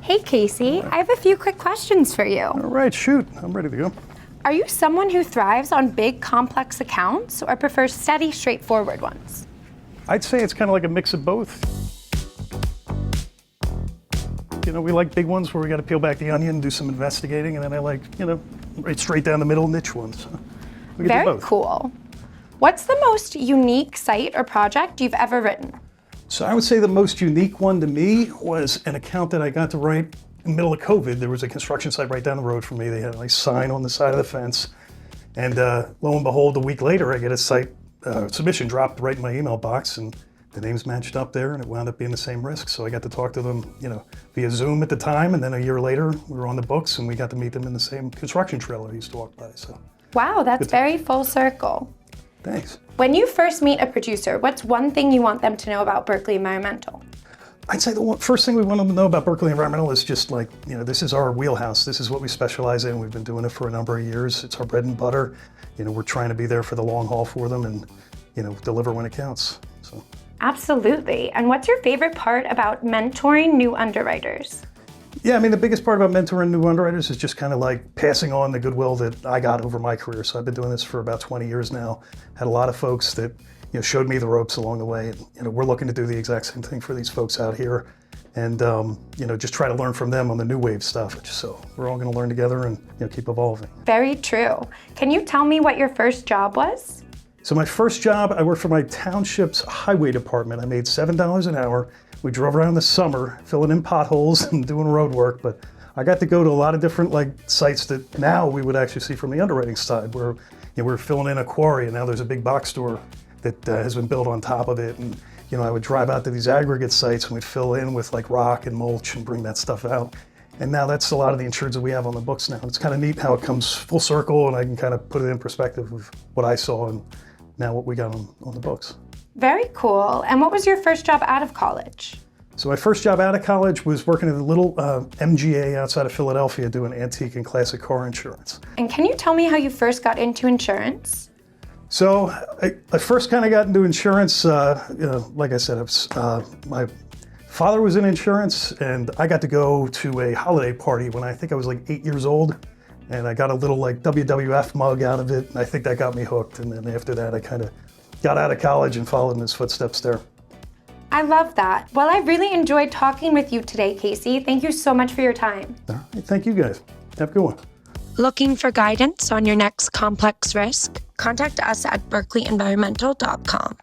Hey Casey, I have a few quick questions for you. All right, shoot. I'm ready to go. Are you someone who thrives on big, complex accounts or prefers steady, straightforward ones? I'd say it's kind of like a mix of both. You know, we like big ones where we got to peel back the onion and do some investigating, and then I like, right straight down the middle niche ones. We can do Very both. cool. What's the most unique site or project you've ever written? So I would say the most unique one to me was an account that I got to write in the middle of COVID. There was a construction site right down the road from me. They had a nice sign on the side of the fence. And lo and behold, a week later, I get a site submission dropped right in my email box, and the names matched up there, and it wound up being the same risk. So I got to talk to them, via Zoom at the time, and then a year later, we were on the books, and we got to meet them in the same construction trailer I used to walk by. So Wow, that's very full circle. thanks. When you first meet a producer, what's one thing you want them to know about Berkeley Environmental? I'd say the first thing we want them to know about Berkeley Environmental is just like, this is our wheelhouse. This is what we specialize in. We've been doing it for a number of years. It's our bread and butter. We're trying to be there for the long haul for them and, deliver when it counts. So. Absolutely. And what's your favorite part about mentoring new underwriters? Yeah, the biggest part about mentoring new underwriters is just kind of like passing on the goodwill that I got over my career. So I've been doing this for about 20 years now. Had a lot of folks that showed me the ropes along the way. And, we're looking to do the exact same thing for these folks out here, and just try to learn from them on the new wave stuff. So we're all going to learn together and keep evolving. Very true. Can you tell me what your first job was? So my first job, I worked for my township's highway department. I made $7 an hour. We drove around in the summer, filling in potholes and doing road work. But I got to go to a lot of different sites that now we would actually see from the underwriting side, where we're filling in a quarry, and now there's a big box store that has been built on top of it. And I would drive out to these aggregate sites and we'd fill in with rock and mulch and bring that stuff out. And now that's a lot of the insureds that we have on the books now. It's kind of neat how it comes full circle, and I can kind of put it in perspective of what I saw and now what we got on the books. Very cool. And what was your first job out of college? So my first job out of college was working at a little MGA outside of Philadelphia doing antique and classic car insurance. And can you tell me how you first got into insurance? So I first kind of got into insurance, like I said, my father was in insurance, and I got to go to a holiday party when I think I was 8 years old. And I got a little WWF mug out of it, and I think that got me hooked. And then after that, I kind of got out of college and followed in his footsteps there. I love that. Well, I really enjoyed talking with you today, Casey. Thank you so much for your time. All right, thank you guys. Have a good one. Looking for guidance on your next complex risk? Contact us at berkeleyenvironmental.com.